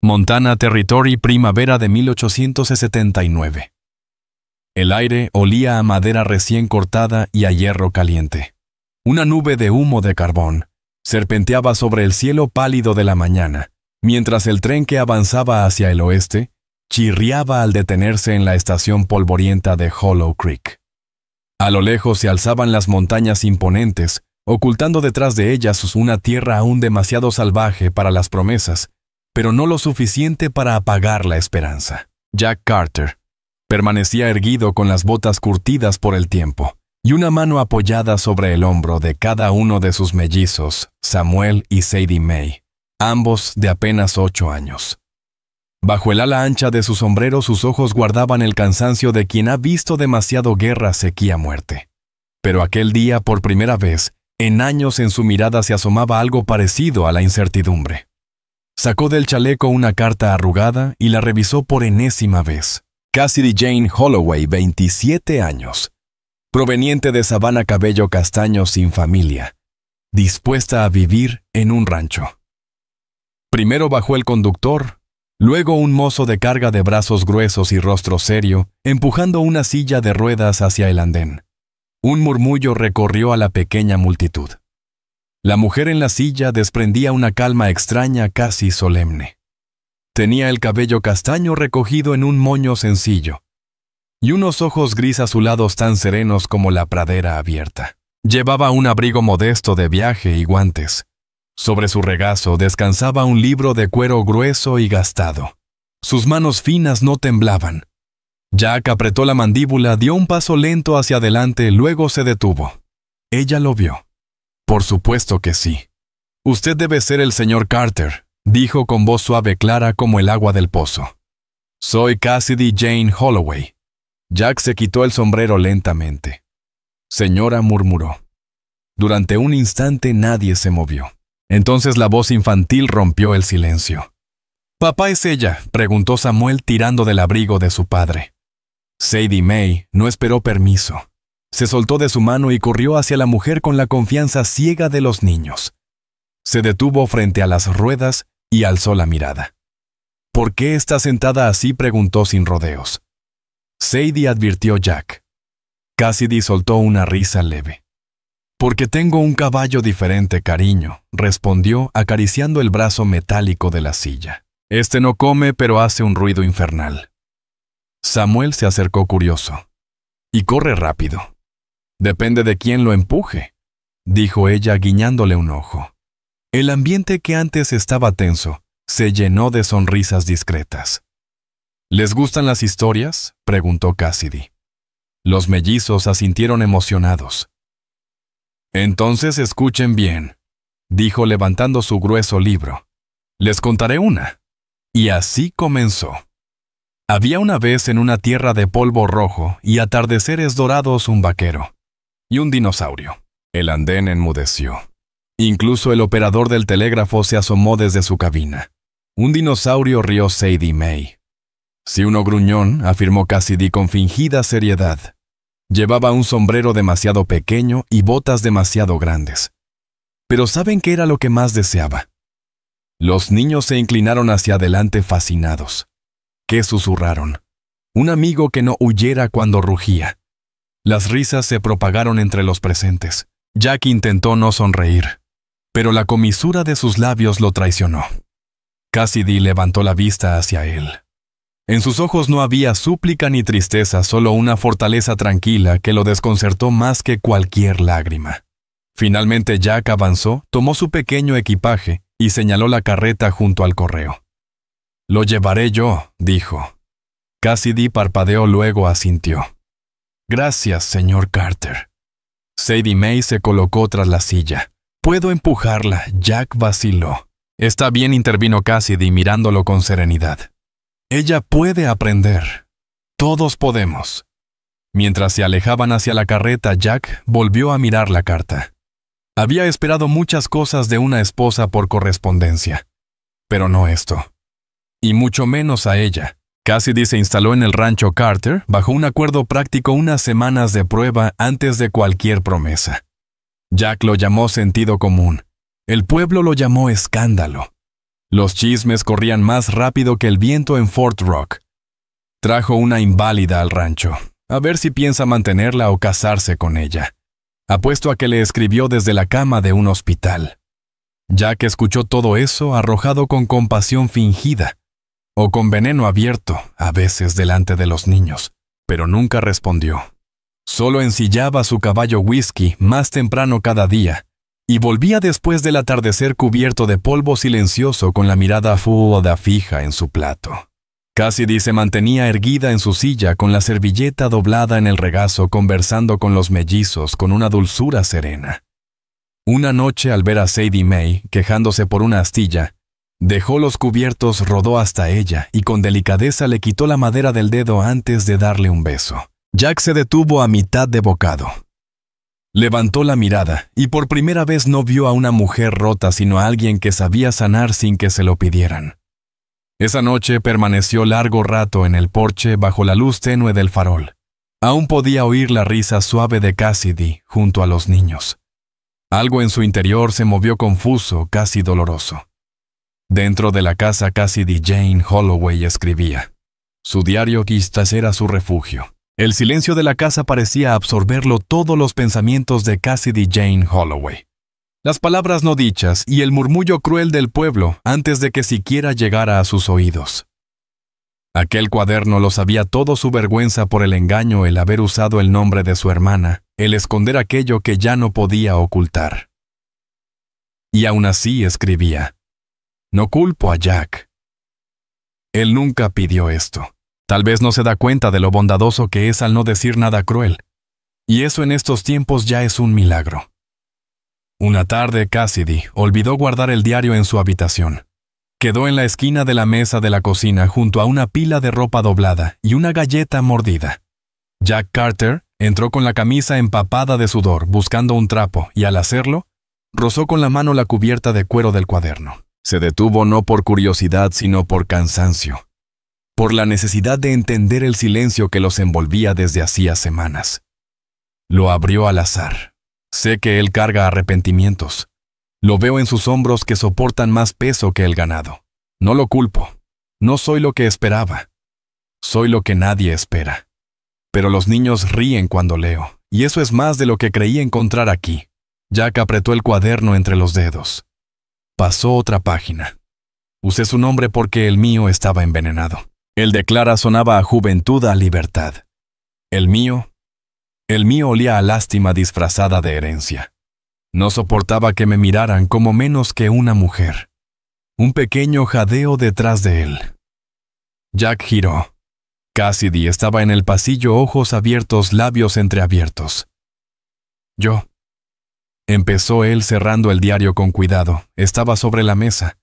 Montana Territory, primavera de 1879. El aire olía a madera recién cortada y a hierro caliente. Una nube de humo de carbón serpenteaba sobre el cielo pálido de la mañana, mientras el tren que avanzaba hacia el oeste chirriaba al detenerse en la estación polvorienta de Hollow Creek. A lo lejos se alzaban las montañas imponentes, ocultando detrás de ellas una tierra aún demasiado salvaje para las promesas, pero no lo suficiente para apagar la esperanza. Jack Carter permanecía erguido con las botas curtidas por el tiempo y una mano apoyada sobre el hombro de cada uno de sus mellizos, Samuel y Sadie Mae, ambos de apenas 8 años. Bajo el ala ancha de su sombrero, sus ojos guardaban el cansancio de quien ha visto demasiado guerra, sequía, muerte. Pero aquel día, por primera vez, en años, en su mirada se asomaba algo parecido a la incertidumbre. Sacó del chaleco una carta arrugada y la revisó por enésima vez. Cassidy Jane Holloway, 27 años. Proveniente de Savannah, cabello castaño, sin familia. Dispuesta a vivir en un rancho. Primero bajó el conductor, luego un mozo de carga de brazos gruesos y rostro serio, empujando una silla de ruedas hacia el andén. Un murmullo recorrió a la pequeña multitud. La mujer en la silla desprendía una calma extraña, casi solemne. Tenía el cabello castaño recogido en un moño sencillo y unos ojos gris azulados tan serenos como la pradera abierta. Llevaba un abrigo modesto de viaje y guantes. Sobre su regazo descansaba un libro de cuero grueso y gastado. Sus manos finas no temblaban. Jack apretó la mandíbula, dio un paso lento hacia adelante, luego se detuvo. Ella lo vio. Por supuesto que sí. Usted debe ser el señor Carter, dijo con voz suave clara como el agua del pozo. Soy Cassidy Jane Holloway. Jack se quitó el sombrero lentamente. Señora, murmuró. Durante un instante nadie se movió. Entonces la voz infantil rompió el silencio. ¿Papá es ella?, preguntó Samuel tirando del abrigo de su padre. Sadie Mae no esperó permiso. Se soltó de su mano y corrió hacia la mujer con la confianza ciega de los niños. Se detuvo frente a las ruedas y alzó la mirada. ¿Por qué está sentada así?, preguntó sin rodeos. Sadie, advirtió Jack. Cassidy soltó una risa leve. Porque tengo un caballo diferente, cariño, respondió acariciando el brazo metálico de la silla. Este no come, pero hace un ruido infernal. Samuel se acercó curioso. Y corre rápido. Depende de quién lo empuje, dijo ella guiñándole un ojo. El ambiente que antes estaba tenso se llenó de sonrisas discretas. ¿Les gustan las historias?, preguntó Cassidy. Los mellizos asintieron emocionados. Entonces escuchen bien, dijo levantando su grueso libro. Les contaré una. Y así comenzó. Había una vez en una tierra de polvo rojo y atardeceres dorados un vaquero y un dinosaurio. El andén enmudeció. Incluso el operador del telégrafo se asomó desde su cabina. Un dinosaurio, rió Sadie Mae. Si uno gruñón, afirmó Cassidy con fingida seriedad. Llevaba un sombrero demasiado pequeño y botas demasiado grandes. Pero ¿saben qué era lo que más deseaba? Los niños se inclinaron hacia adelante fascinados. ¿Qué susurraron? Un amigo que no huyera cuando rugía. Las risas se propagaron entre los presentes. Jack intentó no sonreír, pero la comisura de sus labios lo traicionó. Cassidy levantó la vista hacia él. En sus ojos no había súplica ni tristeza, solo una fortaleza tranquila que lo desconcertó más que cualquier lágrima. Finalmente Jack avanzó, tomó su pequeño equipaje y señaló la carreta junto al correo. «Lo llevaré yo», dijo. Cassidy parpadeó, luego asintió. «Gracias, señor Carter». Sadie Mae se colocó tras la silla. «¿Puedo empujarla?», Jack vaciló. «Está bien», intervino Cassidy mirándolo con serenidad. «Ella puede aprender. Todos podemos». Mientras se alejaban hacia la carreta, Jack volvió a mirar la carta. Había esperado muchas cosas de una esposa por correspondencia, pero no esto. Y mucho menos a ella. Cassidy se instaló en el rancho Carter bajo un acuerdo práctico, unas semanas de prueba antes de cualquier promesa. Jack lo llamó sentido común. El pueblo lo llamó escándalo. Los chismes corrían más rápido que el viento en Fort Rock. Trajo una inválida al rancho. A ver si piensa mantenerla o casarse con ella. Apuesto a que le escribió desde la cama de un hospital. Jack escuchó todo eso arrojado con compasión fingida, o con veneno abierto, a veces delante de los niños, pero nunca respondió. Solo ensillaba su caballo whisky más temprano cada día, y volvía después del atardecer cubierto de polvo silencioso con la mirada fija en su plato. Cassidy se mantenía erguida en su silla con la servilleta doblada en el regazo conversando con los mellizos con una dulzura serena. Una noche al ver a Sadie Mae quejándose por una astilla, dejó los cubiertos, rodó hasta ella y con delicadeza le quitó la madera del dedo antes de darle un beso. Jack se detuvo a mitad de bocado. Levantó la mirada y por primera vez no vio a una mujer rota sino a alguien que sabía sanar sin que se lo pidieran. Esa noche permaneció largo rato en el porche bajo la luz tenue del farol. Aún podía oír la risa suave de Cassidy junto a los niños. Algo en su interior se movió confuso, casi doloroso. Dentro de la casa Cassidy Jane Holloway escribía. Su diario quizás era su refugio. El silencio de la casa parecía absorberlo todos los pensamientos de Cassidy Jane Holloway. Las palabras no dichas y el murmullo cruel del pueblo antes de que siquiera llegara a sus oídos. Aquel cuaderno lo sabía todo su vergüenza por el engaño, el haber usado el nombre de su hermana, el esconder aquello que ya no podía ocultar. Y aún así escribía. No culpo a Jack. Él nunca pidió esto. Tal vez no se da cuenta de lo bondadoso que es al no decir nada cruel. Y eso en estos tiempos ya es un milagro. Una tarde Cassidy olvidó guardar el diario en su habitación. Quedó en la esquina de la mesa de la cocina junto a una pila de ropa doblada y una galleta mordida. Jack Carter entró con la camisa empapada de sudor buscando un trapo y al hacerlo, rozó con la mano la cubierta de cuero del cuaderno. Se detuvo no por curiosidad sino por cansancio. Por la necesidad de entender el silencio que los envolvía desde hacía semanas. Lo abrió al azar. Sé que él carga arrepentimientos. Lo veo en sus hombros que soportan más peso que el ganado. No lo culpo. No soy lo que esperaba. Soy lo que nadie espera. Pero los niños ríen cuando leo, y eso es más de lo que creí encontrar aquí. Jack apretó el cuaderno entre los dedos. Pasó otra página. Usé su nombre porque el mío estaba envenenado. El de Clara sonaba a juventud, a libertad. El mío olía a lástima disfrazada de herencia. No soportaba que me miraran como menos que una mujer. Un pequeño jadeo detrás de él. Jack giró. Cassidy estaba en el pasillo, ojos abiertos, labios entreabiertos. Yo. Empezó él cerrando el diario con cuidado. Estaba sobre la mesa.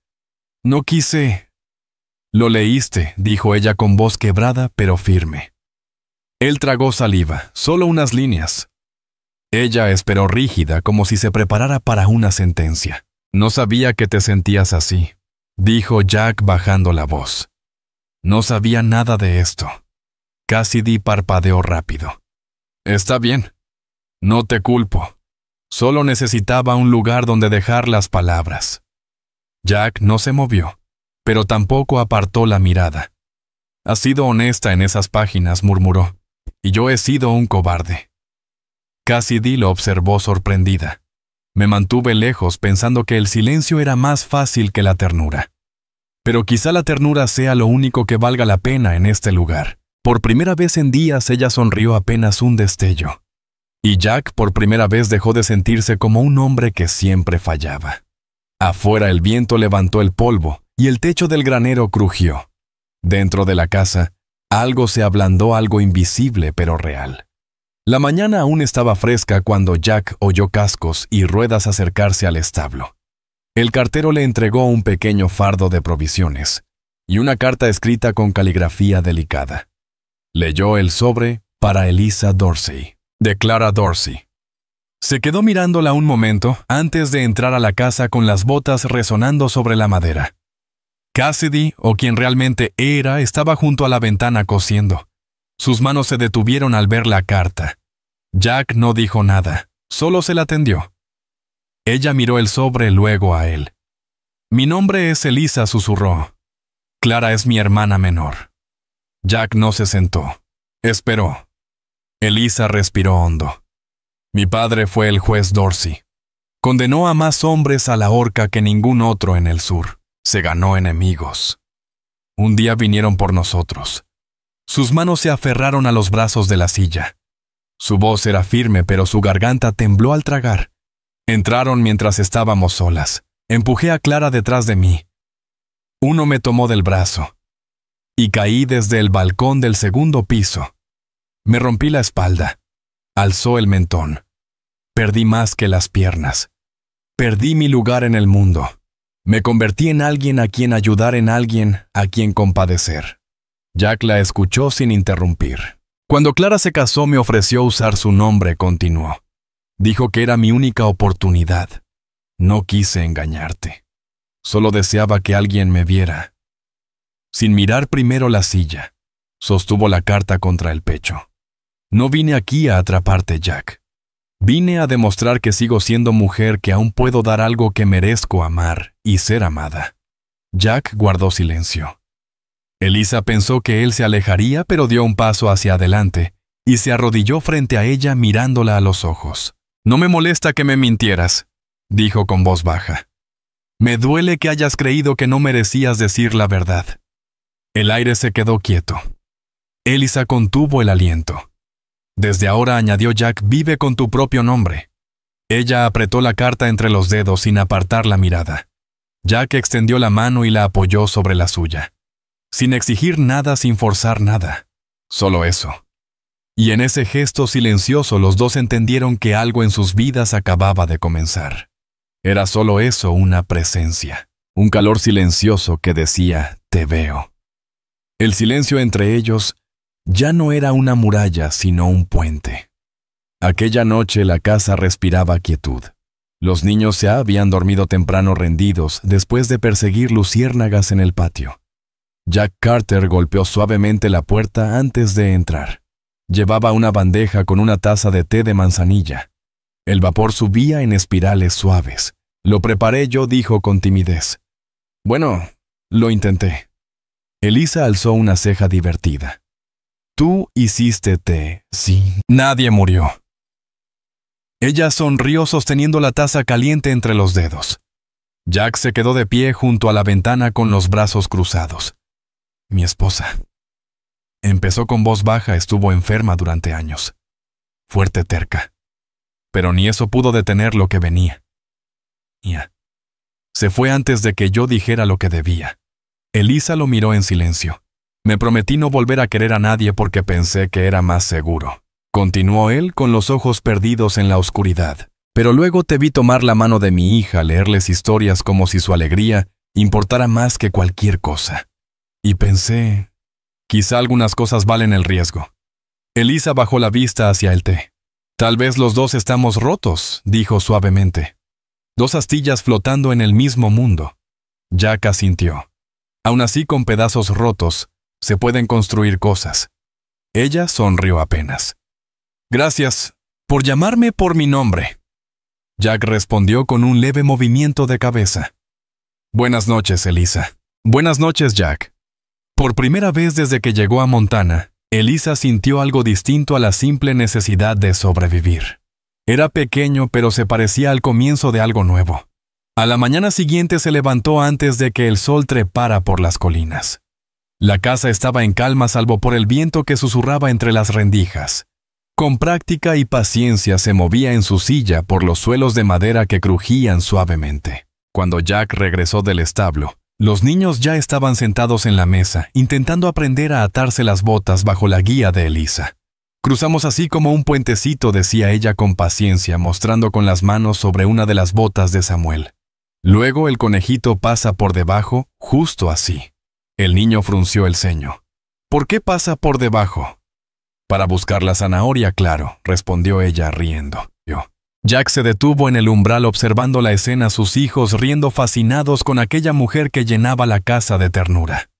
No quise. Lo leíste, dijo ella con voz quebrada pero firme. Él tragó saliva, solo unas líneas. Ella esperó rígida, como si se preparara para una sentencia. No sabía que te sentías así, dijo Jack bajando la voz. No sabía nada de esto. Cassidy parpadeó rápido. Está bien. No te culpo. Solo necesitaba un lugar donde dejar las palabras. Jack no se movió, pero tampoco apartó la mirada. Has sido honesta en esas páginas, murmuró. Y yo he sido un cobarde. Cassidy lo observó sorprendida. Me mantuve lejos pensando que el silencio era más fácil que la ternura. Pero quizá la ternura sea lo único que valga la pena en este lugar. Por primera vez en días ella sonrió apenas un destello. Y Jack por primera vez dejó de sentirse como un hombre que siempre fallaba. Afuera el viento levantó el polvo y el techo del granero crujió. Dentro de la casa, algo se ablandó, algo invisible pero real. La mañana aún estaba fresca cuando Jack oyó cascos y ruedas acercarse al establo. El cartero le entregó un pequeño fardo de provisiones y una carta escrita con caligrafía delicada. Leyó el sobre para Eliza Dorsey, de Clara Dorsey. Se quedó mirándola un momento antes de entrar a la casa con las botas resonando sobre la madera. Cassidy, o quien realmente era, estaba junto a la ventana cosiendo. Sus manos se detuvieron al ver la carta. Jack no dijo nada, solo se la tendió. Ella miró el sobre luego a él. Mi nombre es Elisa, susurró. Clara es mi hermana menor. Jack no se sentó. Esperó. Elisa respiró hondo. Mi padre fue el juez Dorsey. Condenó a más hombres a la horca que ningún otro en el sur. Se ganó enemigos. Un día vinieron por nosotros. Sus manos se aferraron a los brazos de la silla. Su voz era firme, pero su garganta tembló al tragar. Entraron mientras estábamos solas. Empujé a Clara detrás de mí. Uno me tomó del brazo. Y caí desde el balcón del segundo piso. Me rompí la espalda. Alzó el mentón. Perdí más que las piernas. Perdí mi lugar en el mundo. Me convertí en alguien a quien ayudar, en alguien a quien compadecer. Jack la escuchó sin interrumpir. Cuando Clara se casó me ofreció usar su nombre, continuó. Dijo que era mi única oportunidad. No quise engañarte. Solo deseaba que alguien me viera. Sin mirar primero la silla, sostuvo la carta contra el pecho. No vine aquí a atraparte, Jack. Vine a demostrar que sigo siendo mujer, que aún puedo dar algo que merezco amar y ser amada. Jack guardó silencio. Elisa pensó que él se alejaría, pero dio un paso hacia adelante y se arrodilló frente a ella mirándola a los ojos. No me molesta que me mintieras, dijo con voz baja. Me duele que hayas creído que no merecías decir la verdad. El aire se quedó quieto. Elisa contuvo el aliento. Desde ahora, añadió Jack, vive con tu propio nombre. Ella apretó la carta entre los dedos sin apartar la mirada. Jack extendió la mano y la apoyó sobre la suya. Sin exigir nada, sin forzar nada. Solo eso. Y en ese gesto silencioso los dos entendieron que algo en sus vidas acababa de comenzar. Era solo eso, una presencia. Un calor silencioso que decía, te veo. El silencio entre ellos ya no era una muralla, sino un puente. Aquella noche la casa respiraba quietud. Los niños se habían dormido temprano rendidos después de perseguir luciérnagas en el patio. Jack Carter golpeó suavemente la puerta antes de entrar. Llevaba una bandeja con una taza de té de manzanilla. El vapor subía en espirales suaves. Lo preparé yo, dijo con timidez. Bueno, lo intenté. Elisa alzó una ceja divertida. Tú hiciste té, sí. Nadie murió. Ella sonrió sosteniendo la taza caliente entre los dedos. Jack se quedó de pie junto a la ventana con los brazos cruzados. Mi esposa. Empezó con voz baja, estuvo enferma durante años. Fuerte, terca. Pero ni eso pudo detener lo que venía. Ya. Se fue antes de que yo dijera lo que debía. Elisa lo miró en silencio. Me prometí no volver a querer a nadie porque pensé que era más seguro. Continuó él con los ojos perdidos en la oscuridad. Pero luego te vi tomar la mano de mi hija, leerles historias como si su alegría importara más que cualquier cosa. Y pensé, quizá algunas cosas valen el riesgo. Elisa bajó la vista hacia el té. Tal vez los dos estamos rotos, dijo suavemente. Dos astillas flotando en el mismo mundo. Jack asintió. Aún así, con pedazos rotos, se pueden construir cosas. Ella sonrió apenas. Gracias por llamarme por mi nombre. Jack respondió con un leve movimiento de cabeza. Buenas noches, Elisa. Buenas noches, Jack. Por primera vez desde que llegó a Montana, Elisa sintió algo distinto a la simple necesidad de sobrevivir. Era pequeño, pero se parecía al comienzo de algo nuevo. A la mañana siguiente se levantó antes de que el sol trepara por las colinas. La casa estaba en calma salvo por el viento que susurraba entre las rendijas. Con práctica y paciencia se movía en su silla por los suelos de madera que crujían suavemente. Cuando Jack regresó del establo, los niños ya estaban sentados en la mesa, intentando aprender a atarse las botas bajo la guía de Elisa. Cruzamos así como un puentecito, decía ella con paciencia, mostrando con las manos sobre una de las botas de Samuel. Luego el conejito pasa por debajo, justo así. El niño frunció el ceño. ¿Por qué pasa por debajo? Para buscar la zanahoria, claro, respondió ella riendo. Jack se detuvo en el umbral observando la escena, sus hijos riendo fascinados con aquella mujer que llenaba la casa de ternura.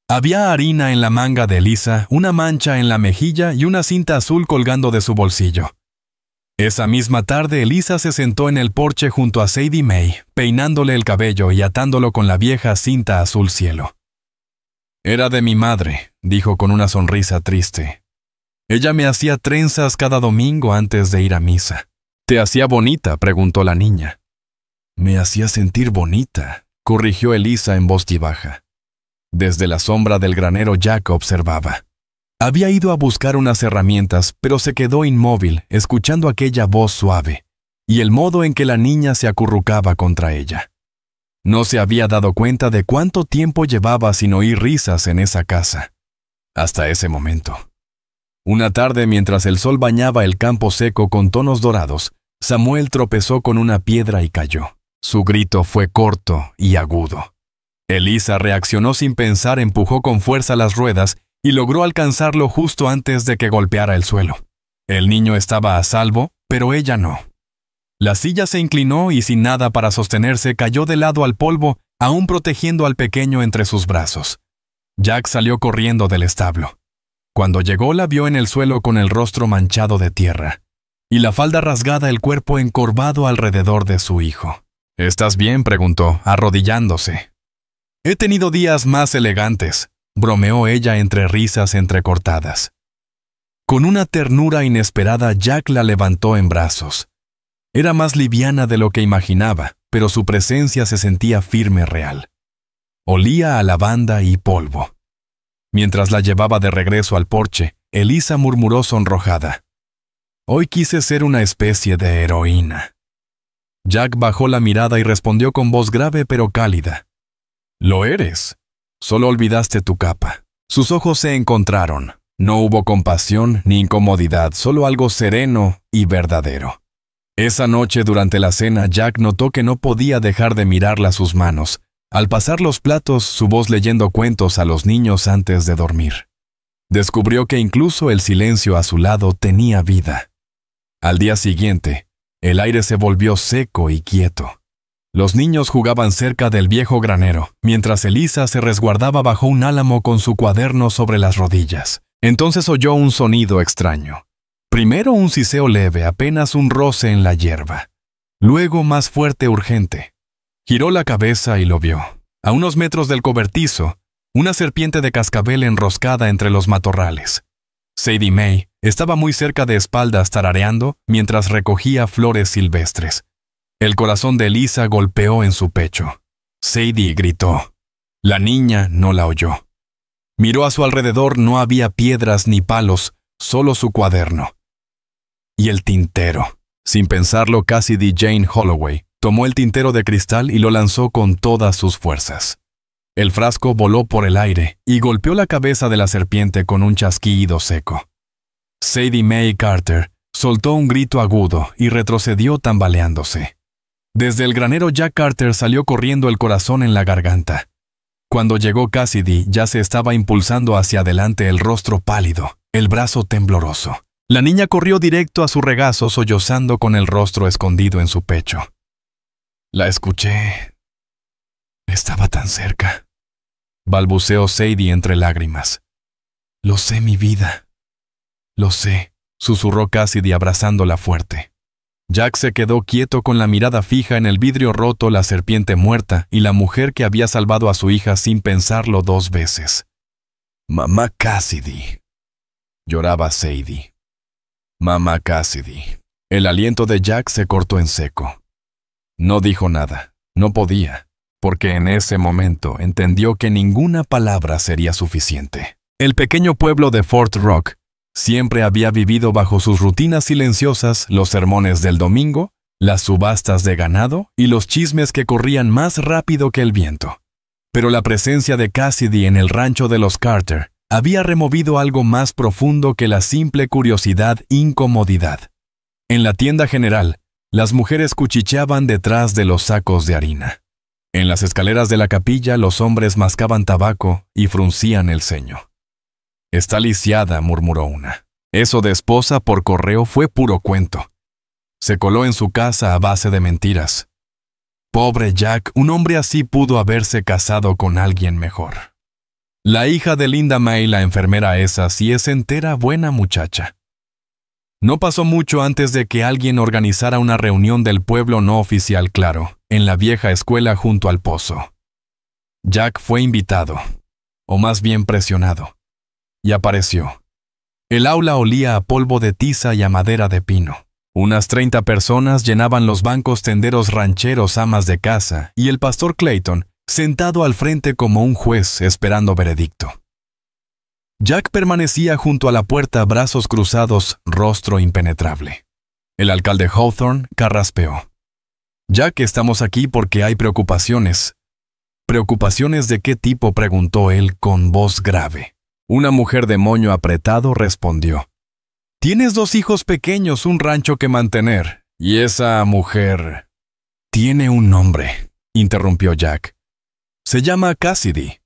Había harina en la manga de Elisa, una mancha en la mejilla y una cinta azul colgando de su bolsillo. Esa misma tarde, Elisa se sentó en el porche junto a Sadie May, peinándole el cabello y atándolo con la vieja cinta azul cielo. «Era de mi madre», dijo con una sonrisa triste. «Ella me hacía trenzas cada domingo antes de ir a misa». «¿Te hacía bonita?», preguntó la niña. «Me hacía sentir bonita», corrigió Elisa en voz baja. Desde la sombra del granero Jack observaba. Había ido a buscar unas herramientas, pero se quedó inmóvil, escuchando aquella voz suave, y el modo en que la niña se acurrucaba contra ella. No se había dado cuenta de cuánto tiempo llevaba sin oír risas en esa casa. Hasta ese momento. Una tarde, mientras el sol bañaba el campo seco con tonos dorados, Samuel tropezó con una piedra y cayó. Su grito fue corto y agudo. Elisa reaccionó sin pensar, empujó con fuerza las ruedas y logró alcanzarlo justo antes de que golpeara el suelo. El niño estaba a salvo, pero ella no. La silla se inclinó y sin nada para sostenerse cayó de lado al polvo, aún protegiendo al pequeño entre sus brazos. Jack salió corriendo del establo. Cuando llegó la vio en el suelo con el rostro manchado de tierra y la falda rasgada, el cuerpo encorvado alrededor de su hijo. «¿Estás bien?», preguntó, arrodillándose. «He tenido días más elegantes», bromeó ella entre risas entrecortadas. Con una ternura inesperada, Jack la levantó en brazos. Era más liviana de lo que imaginaba, pero su presencia se sentía firme, real. Olía a lavanda y polvo. Mientras la llevaba de regreso al porche, Elisa murmuró sonrojada. «Hoy quise ser una especie de heroína». Jack bajó la mirada y respondió con voz grave pero cálida. «Lo eres. Solo olvidaste tu capa». Sus ojos se encontraron. No hubo compasión ni incomodidad, solo algo sereno y verdadero. Esa noche, durante la cena, Jack notó que no podía dejar de mirarla sus manos. Al pasar los platos, su voz leyendo cuentos a los niños antes de dormir. Descubrió que incluso el silencio a su lado tenía vida. Al día siguiente, el aire se volvió seco y quieto. Los niños jugaban cerca del viejo granero, mientras Elisa se resguardaba bajo un álamo con su cuaderno sobre las rodillas. Entonces oyó un sonido extraño. Primero un siseo leve, apenas un roce en la hierba. Luego más fuerte, urgente. Giró la cabeza y lo vio. A unos metros del cobertizo, una serpiente de cascabel enroscada entre los matorrales. Sadie May estaba muy cerca de espaldas tarareando mientras recogía flores silvestres. El corazón de Elisa golpeó en su pecho. Sadie gritó. La niña no la oyó. Miró a su alrededor, no había piedras ni palos, solo su cuaderno. Y el tintero. Sin pensarlo, Cassidy Jane Holloway tomó el tintero de cristal y lo lanzó con todas sus fuerzas. El frasco voló por el aire y golpeó la cabeza de la serpiente con un chasquido seco. Sadie May Carter soltó un grito agudo y retrocedió tambaleándose. Desde el granero Jack Carter salió corriendo, el corazón en la garganta. Cuando llegó Cassidy, ya se estaba impulsando hacia adelante, el rostro pálido, el brazo tembloroso. La niña corrió directo a su regazo, sollozando con el rostro escondido en su pecho. «La escuché. Estaba tan cerca», balbuceó Sadie entre lágrimas. «Lo sé, mi vida. Lo sé», susurró Cassidy abrazándola fuerte. Jack se quedó quieto con la mirada fija en el vidrio roto, la serpiente muerta y la mujer que había salvado a su hija sin pensarlo 2 veces. «Mamá Cassidy», lloraba Sadie. «Mamá Cassidy». El aliento de Jack se cortó en seco. No dijo nada. No podía, porque en ese momento entendió que ninguna palabra sería suficiente. El pequeño pueblo de Fort Rock siempre había vivido bajo sus rutinas silenciosas, los sermones del domingo, las subastas de ganado y los chismes que corrían más rápido que el viento. Pero la presencia de Cassidy en el rancho de los Carter había removido algo más profundo que la simple curiosidad, incomodidad. En la tienda general, las mujeres cuchicheaban detrás de los sacos de harina. En las escaleras de la capilla, los hombres mascaban tabaco y fruncían el ceño. «Está lisiada», murmuró una. Eso de esposa por correo fue puro cuento. Se coló en su casa a base de mentiras. Pobre Jack, un hombre así pudo haberse casado con alguien mejor. La hija de Linda May, la enfermera esa, sí es entera buena muchacha. No pasó mucho antes de que alguien organizara una reunión del pueblo no oficial, claro, en la vieja escuela junto al pozo. Jack fue invitado, o más bien presionado, y apareció. El aula olía a polvo de tiza y a madera de pino. Unas 30 personas llenaban los bancos tenderos rancheros amas de casa y el pastor Clayton, sentado al frente como un juez esperando veredicto. Jack permanecía junto a la puerta, brazos cruzados, rostro impenetrable. El alcalde Hawthorne carraspeó. «Jack, estamos aquí porque hay preocupaciones». «¿Preocupaciones de qué tipo?», preguntó él con voz grave. Una mujer de moño apretado respondió. «Tienes 2 hijos pequeños, un rancho que mantener, y esa mujer...» «Tiene un nombre», interrumpió Jack. «Se llama Cassidy».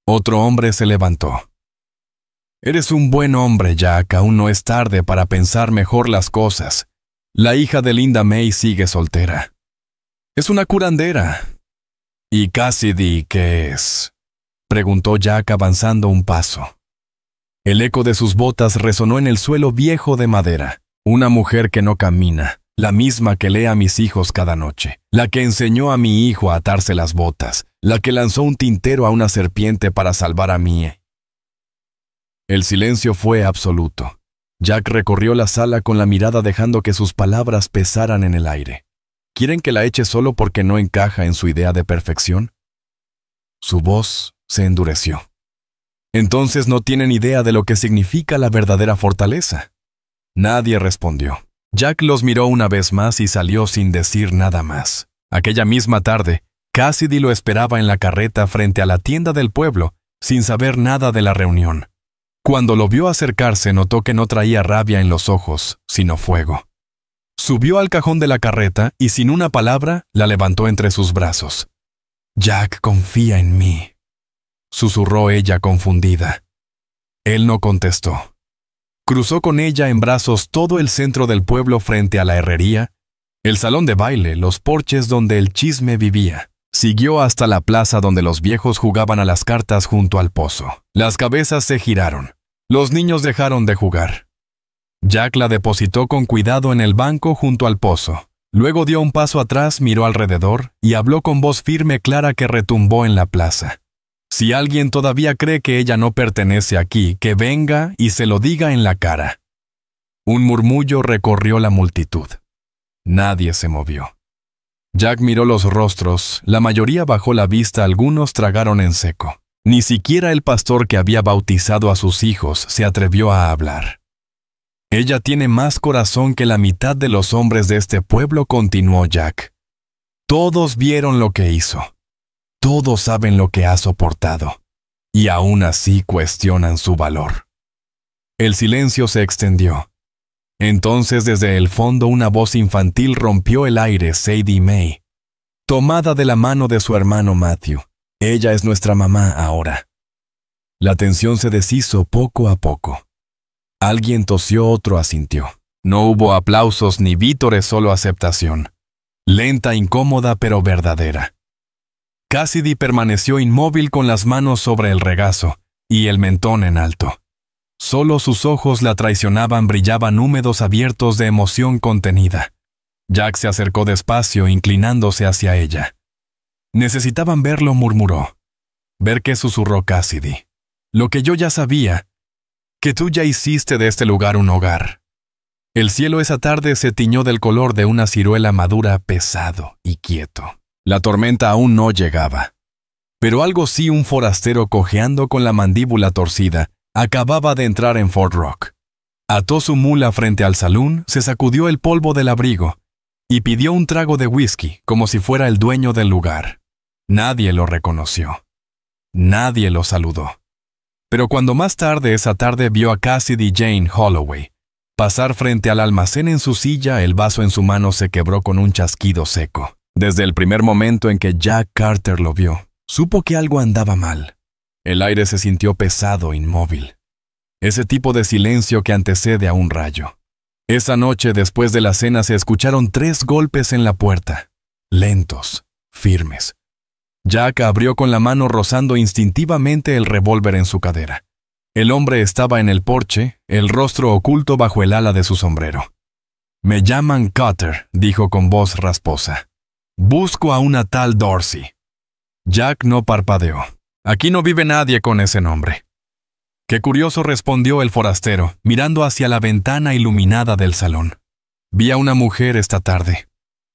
Otro hombre se levantó. «Eres un buen hombre, Jack, aún no es tarde para pensar mejor las cosas. La hija de Linda May sigue soltera. Es una curandera». «¿Y Cassidy qué es?», preguntó Jack avanzando un paso. El eco de sus botas resonó en el suelo viejo de madera. «Una mujer que no camina, la misma que lee a mis hijos cada noche, la que enseñó a mi hijo a atarse las botas, la que lanzó un tintero a una serpiente para salvar a mí». El silencio fue absoluto. Jack recorrió la sala con la mirada dejando que sus palabras pesaran en el aire. ¿Quieren que la eche solo porque no encaja en su idea de perfección? Su voz se endureció. «Entonces no tienen idea de lo que significa la verdadera fortaleza». Nadie respondió. Jack los miró una vez más y salió sin decir nada más. Aquella misma tarde, Cassidy lo esperaba en la carreta frente a la tienda del pueblo, sin saber nada de la reunión. Cuando lo vio acercarse, notó que no traía rabia en los ojos, sino fuego. Subió al cajón de la carreta y sin una palabra la levantó entre sus brazos. «Jack, confía en mí», susurró ella confundida. Él no contestó. Cruzó con ella en brazos todo el centro del pueblo frente a la herrería, el salón de baile, los porches donde el chisme vivía. Siguió hasta la plaza donde los viejos jugaban a las cartas junto al pozo. Las cabezas se giraron. Los niños dejaron de jugar. Jack la depositó con cuidado en el banco junto al pozo. Luego dio un paso atrás, miró alrededor y habló con voz firme clara que retumbó en la plaza. «Si alguien todavía cree que ella no pertenece aquí, que venga y se lo diga en la cara». Un murmullo recorrió la multitud. Nadie se movió. Jack miró los rostros, la mayoría bajó la vista, algunos tragaron en seco. Ni siquiera el pastor que había bautizado a sus hijos se atrevió a hablar. «Ella tiene más corazón que la mitad de los hombres de este pueblo», continuó Jack. «Todos vieron lo que hizo. Todos saben lo que ha soportado. Y aún así cuestionan su valor». El silencio se extendió. Entonces desde el fondo una voz infantil rompió el aire, Sadie May. Tomada de la mano de su hermano Matthew. «Ella es nuestra mamá ahora». La tensión se deshizo poco a poco. Alguien tosió, otro asintió. No hubo aplausos ni vítores, solo aceptación. Lenta, incómoda, pero verdadera. Cassidy permaneció inmóvil con las manos sobre el regazo y el mentón en alto. Solo sus ojos la traicionaban, brillaban húmedos, abiertos de emoción contenida. Jack se acercó despacio, inclinándose hacia ella. «Necesitaban verlo», murmuró. «Ver qué», susurró Cassidy. «Lo que yo ya sabía, que tú ya hiciste de este lugar un hogar». El cielo esa tarde se tiñó del color de una ciruela madura, pesado y quieto. La tormenta aún no llegaba. Pero algo sí, un forastero cojeando con la mandíbula torcida acababa de entrar en Fort Rock. Ató su mula frente al salón, se sacudió el polvo del abrigo y pidió un trago de whisky, como si fuera el dueño del lugar. Nadie lo reconoció. Nadie lo saludó. Pero cuando más tarde esa tarde vio a Cassidy Jane Holloway pasar frente al almacén en su silla, el vaso en su mano se quebró con un chasquido seco. Desde el primer momento en que Jack Carter lo vio, supo que algo andaba mal. El aire se sintió pesado, inmóvil. Ese tipo de silencio que antecede a un rayo. Esa noche, después de la cena, se escucharon 3 golpes en la puerta. Lentos, firmes. Jack abrió con la mano rozando instintivamente el revólver en su cadera. El hombre estaba en el porche, el rostro oculto bajo el ala de su sombrero. «Me llaman Cutter», dijo con voz rasposa. «Busco a una tal Dorsey». Jack no parpadeó. «Aquí no vive nadie con ese nombre». «Qué curioso», respondió el forastero, mirando hacia la ventana iluminada del salón. «Vi a una mujer esta tarde.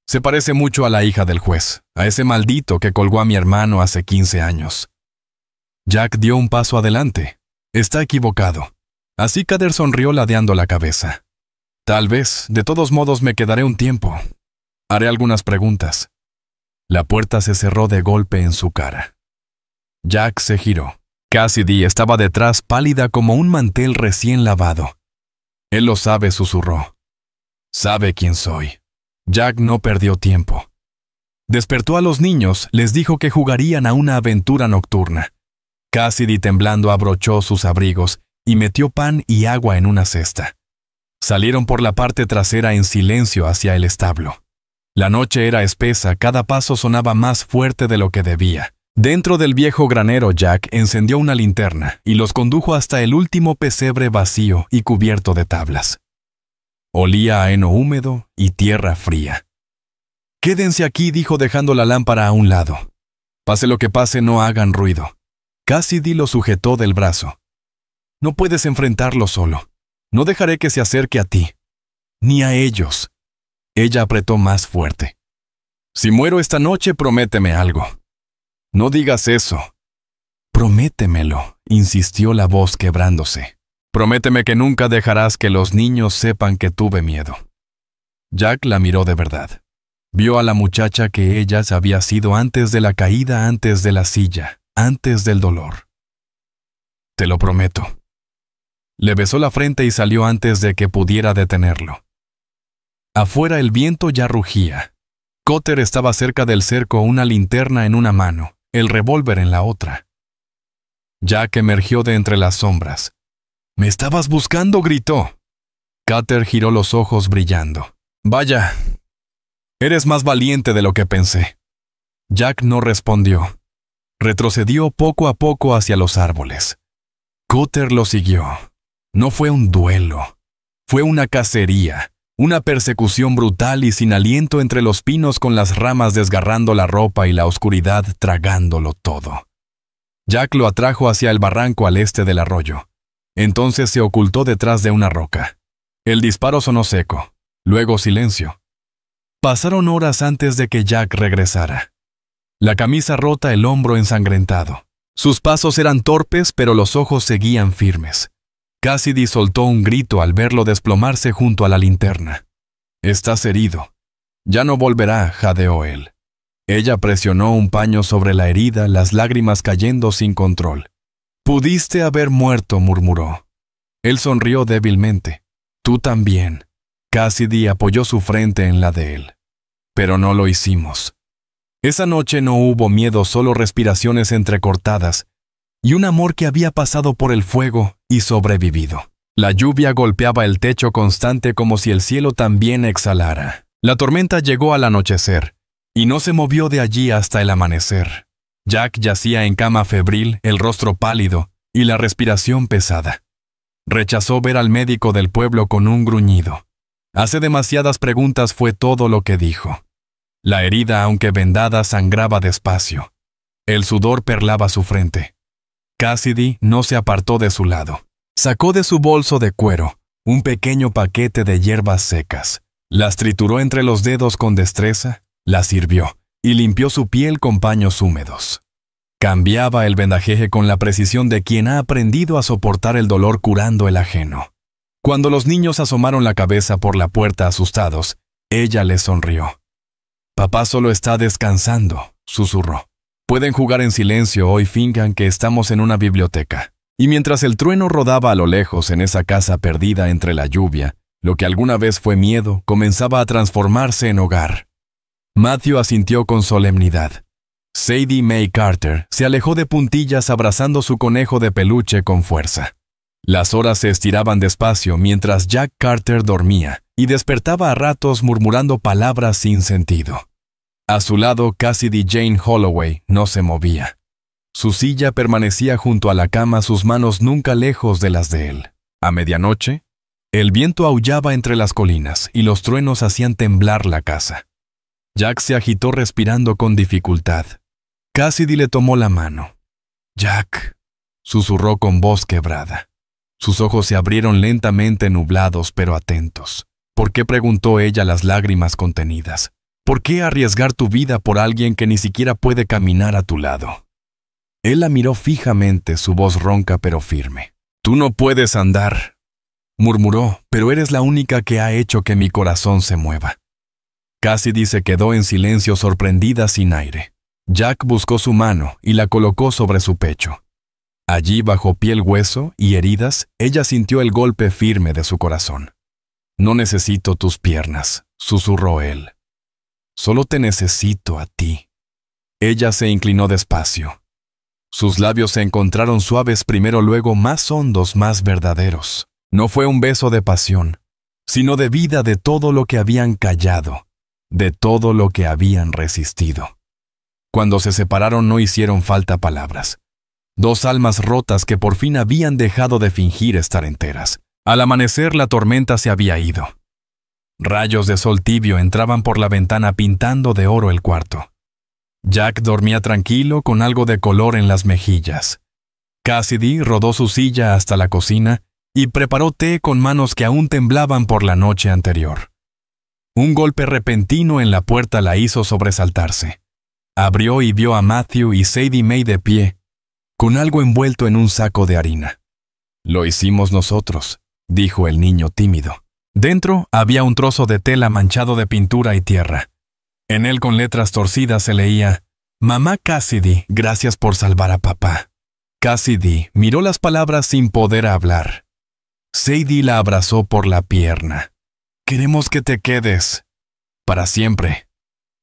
Se parece mucho a la hija del juez, a ese maldito que colgó a mi hermano hace 15 años». Jack dio un paso adelante. «Está equivocado». Así Cutter sonrió ladeando la cabeza. «Tal vez, de todos modos me quedaré un tiempo. Haré algunas preguntas». La puerta se cerró de golpe en su cara. Jack se giró. Cassidy estaba detrás, pálida como un mantel recién lavado. «Él lo sabe», susurró. «Sabe quién soy». Jack no perdió tiempo. Despertó a los niños, les dijo que jugarían a una aventura nocturna. Cassidy, temblando, abrochó sus abrigos y metió pan y agua en una cesta. Salieron por la parte trasera en silencio hacia el establo. La noche era espesa, cada paso sonaba más fuerte de lo que debía. Dentro del viejo granero, Jack encendió una linterna y los condujo hasta el último pesebre vacío y cubierto de tablas. Olía a heno húmedo y tierra fría. «Quédense aquí», dijo dejando la lámpara a un lado. «Pase lo que pase, no hagan ruido». Cassidy lo sujetó del brazo. «No puedes enfrentarlo solo. No dejaré que se acerque a ti. Ni a ellos». Ella apretó más fuerte. «Si muero esta noche, prométeme algo». «No digas eso». «Prométemelo», insistió la voz quebrándose. «Prométeme que nunca dejarás que los niños sepan que tuve miedo». Jack la miró de verdad. Vio a la muchacha que ella había sido antes de la caída, antes de la silla, antes del dolor. «Te lo prometo». Le besó la frente y salió antes de que pudiera detenerlo. Afuera el viento ya rugía. Cutter estaba cerca del cerco, una linterna en una mano, el revólver en la otra. Jack emergió de entre las sombras. «¿Me estabas buscando?», gritó. Cutter giró los ojos brillando. «Vaya, eres más valiente de lo que pensé». Jack no respondió. Retrocedió poco a poco hacia los árboles. Cutter lo siguió. No fue un duelo. Fue una cacería, una persecución brutal y sin aliento entre los pinos, con las ramas desgarrando la ropa y la oscuridad tragándolo todo. Jack lo atrajo hacia el barranco al este del arroyo. Entonces se ocultó detrás de una roca. El disparo sonó seco. Luego silencio. Pasaron horas antes de que Jack regresara. La camisa rota, el hombro ensangrentado. Sus pasos eran torpes, pero los ojos seguían firmes. Cassidy soltó un grito al verlo desplomarse junto a la linterna. «Estás herido». «Ya no volverá», jadeó él. Ella presionó un paño sobre la herida, las lágrimas cayendo sin control. «Pudiste haber muerto», murmuró. Él sonrió débilmente. «Tú también». Cassidy apoyó su frente en la de él. «Pero no lo hicimos». Esa noche no hubo miedo, solo respiraciones entrecortadas y un amor que había pasado por el fuego y sobrevivido. La lluvia golpeaba el techo constante como si el cielo también exhalara. La tormenta llegó al anochecer y no se movió de allí hasta el amanecer. Jack yacía en cama febril, el rostro pálido y la respiración pesada. Rechazó ver al médico del pueblo con un gruñido. «Hace demasiadas preguntas», fue todo lo que dijo. La herida, aunque vendada, sangraba despacio. El sudor perlaba su frente. Cassidy no se apartó de su lado. Sacó de su bolso de cuero un pequeño paquete de hierbas secas. Las trituró entre los dedos con destreza, las hirvió y limpió su piel con paños húmedos. Cambiaba el vendaje con la precisión de quien ha aprendido a soportar el dolor curando el ajeno. Cuando los niños asomaron la cabeza por la puerta asustados, ella les sonrió. «Papá solo está descansando», susurró. «Pueden jugar en silencio hoy, finjan que estamos en una biblioteca». Y mientras el trueno rodaba a lo lejos en esa casa perdida entre la lluvia, lo que alguna vez fue miedo comenzaba a transformarse en hogar. Matthew asintió con solemnidad. Sadie May Carter se alejó de puntillas abrazando su conejo de peluche con fuerza. Las horas se estiraban despacio mientras Jack Carter dormía y despertaba a ratos murmurando palabras sin sentido. A su lado, Cassidy Jane Holloway no se movía. Su silla permanecía junto a la cama, sus manos nunca lejos de las de él. A medianoche, el viento aullaba entre las colinas y los truenos hacían temblar la casa. Jack se agitó respirando con dificultad. Cassidy le tomó la mano. «Jack», susurró con voz quebrada. Sus ojos se abrieron lentamente, nublados pero atentos. «¿Por qué?», preguntó ella, las lágrimas contenidas. «¿Por qué arriesgar tu vida por alguien que ni siquiera puede caminar a tu lado?» Él la miró fijamente, su voz ronca pero firme. «Tú no puedes andar», murmuró, «pero eres la única que ha hecho que mi corazón se mueva». Cassidy se quedó en silencio, sorprendida, sin aire. Jack buscó su mano y la colocó sobre su pecho. Allí, bajo piel, hueso y heridas, ella sintió el golpe firme de su corazón. «No necesito tus piernas», susurró él. «Solo te necesito a ti». Ella se inclinó despacio. Sus labios se encontraron suaves primero, luego más hondos, más verdaderos. No fue un beso de pasión, sino de vida, de todo lo que habían callado, de todo lo que habían resistido. Cuando se separaron no hicieron falta palabras. Dos almas rotas que por fin habían dejado de fingir estar enteras. Al amanecer la tormenta se había ido. Rayos de sol tibio entraban por la ventana pintando de oro el cuarto. Jack dormía tranquilo, con algo de color en las mejillas. Cassidy rodó su silla hasta la cocina y preparó té con manos que aún temblaban por la noche anterior. Un golpe repentino en la puerta la hizo sobresaltarse. Abrió y vio a Matthew y Sadie Mae de pie, con algo envuelto en un saco de harina. «Lo hicimos nosotros», dijo el niño tímido. Dentro había un trozo de tela manchado de pintura y tierra. En él, con letras torcidas, se leía: «Mamá Cassidy, gracias por salvar a papá». Cassidy miró las palabras sin poder hablar. Sadie la abrazó por la pierna. «Queremos que te quedes. Para siempre».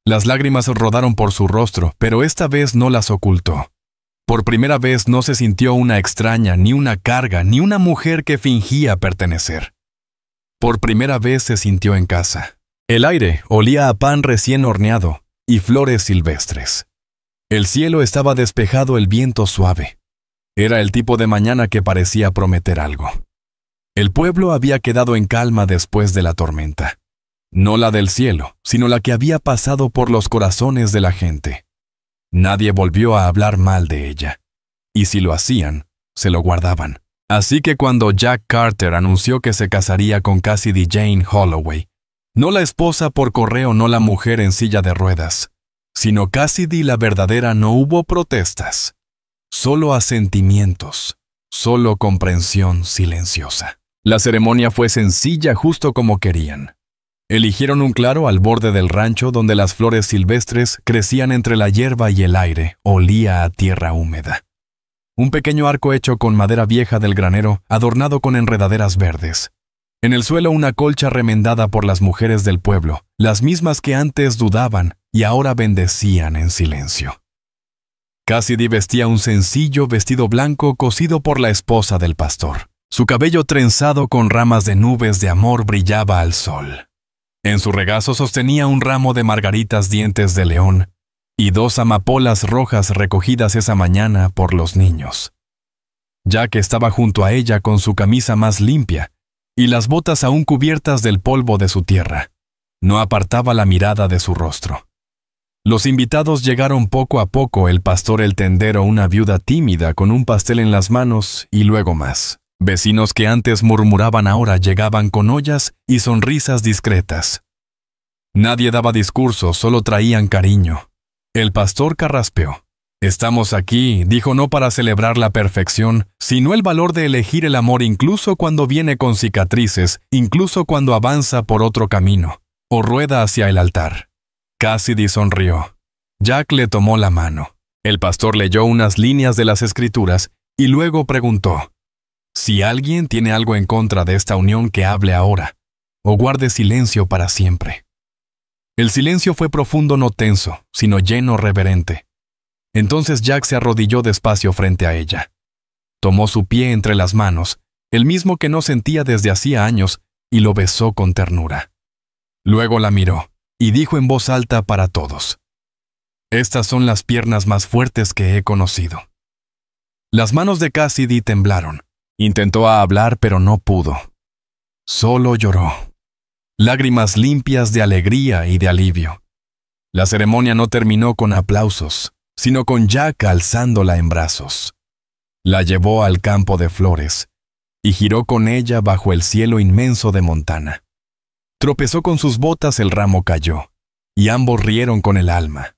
Las lágrimas rodaron por su rostro, pero esta vez no las ocultó. Por primera vez no se sintió una extraña, ni una carga, ni una mujer que fingía pertenecer. Por primera vez se sintió en casa. El aire olía a pan recién horneado y flores silvestres. El cielo estaba despejado, el viento suave. Era el tipo de mañana que parecía prometer algo. El pueblo había quedado en calma después de la tormenta. No la del cielo, sino la que había pasado por los corazones de la gente. Nadie volvió a hablar mal de ella. Y si lo hacían, se lo guardaban. Así que cuando Jack Carter anunció que se casaría con Cassidy Jane Holloway, no la esposa por correo, no la mujer en silla de ruedas, sino Cassidy la verdadera, no hubo protestas. Solo asentimientos, solo comprensión silenciosa. La ceremonia fue sencilla, justo como querían. Eligieron un claro al borde del rancho donde las flores silvestres crecían entre la hierba y el aire olía a tierra húmeda. Un pequeño arco hecho con madera vieja del granero, adornado con enredaderas verdes. En el suelo una colcha remendada por las mujeres del pueblo, las mismas que antes dudaban y ahora bendecían en silencio. Cassidy vestía un sencillo vestido blanco cosido por la esposa del pastor. Su cabello trenzado con ramas de nubes de amor brillaba al sol. En su regazo sostenía un ramo de margaritas dientes de león y dos amapolas rojas recogidas esa mañana por los niños. Jack estaba junto a ella con su camisa más limpia y las botas aún cubiertas del polvo de su tierra. No apartaba la mirada de su rostro. Los invitados llegaron poco a poco, el pastor, el tendero, una viuda tímida con un pastel en las manos y luego más. Vecinos que antes murmuraban ahora llegaban con ollas y sonrisas discretas. Nadie daba discurso, solo traían cariño. El pastor carraspeó. «Estamos aquí», dijo, «no para celebrar la perfección, sino el valor de elegir el amor incluso cuando viene con cicatrices, incluso cuando avanza por otro camino, o rueda hacia el altar». Cassidy sonrió. Jack le tomó la mano. El pastor leyó unas líneas de las Escrituras y luego preguntó: «Si alguien tiene algo en contra de esta unión, que hable ahora, o guarde silencio para siempre». El silencio fue profundo, no tenso, sino lleno, reverente. Entonces Jack se arrodilló despacio frente a ella. Tomó su pie entre las manos, el mismo que no sentía desde hacía años, y lo besó con ternura. Luego la miró y dijo en voz alta para todos: «Estas son las piernas más fuertes que he conocido». Las manos de Cassidy temblaron. Intentó hablar, pero no pudo. Solo lloró. Lágrimas limpias de alegría y de alivio. La ceremonia no terminó con aplausos, sino con Jack alzándola en brazos. La llevó al campo de flores y giró con ella bajo el cielo inmenso de Montana. Tropezó con sus botas, el ramo cayó, y ambos rieron con el alma.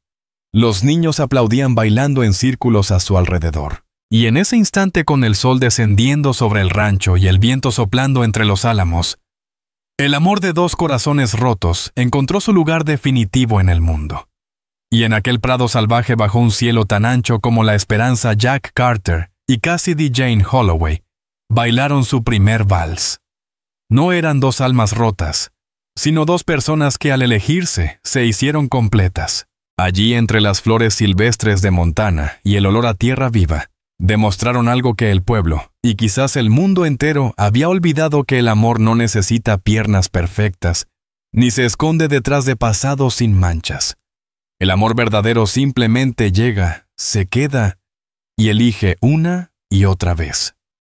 Los niños aplaudían bailando en círculos a su alrededor. Y en ese instante, con el sol descendiendo sobre el rancho y el viento soplando entre los álamos, el amor de dos corazones rotos encontró su lugar definitivo en el mundo. Y en aquel prado salvaje, bajo un cielo tan ancho como la esperanza, Jack Carter y Cassidy Jane Holloway bailaron su primer vals. No eran dos almas rotas, sino dos personas que al elegirse se hicieron completas. Allí, entre las flores silvestres de Montana y el olor a tierra viva, demostraron algo que el pueblo, y quizás el mundo entero, había olvidado: que el amor no necesita piernas perfectas, ni se esconde detrás de pasados sin manchas. El amor verdadero simplemente llega, se queda y elige una y otra vez.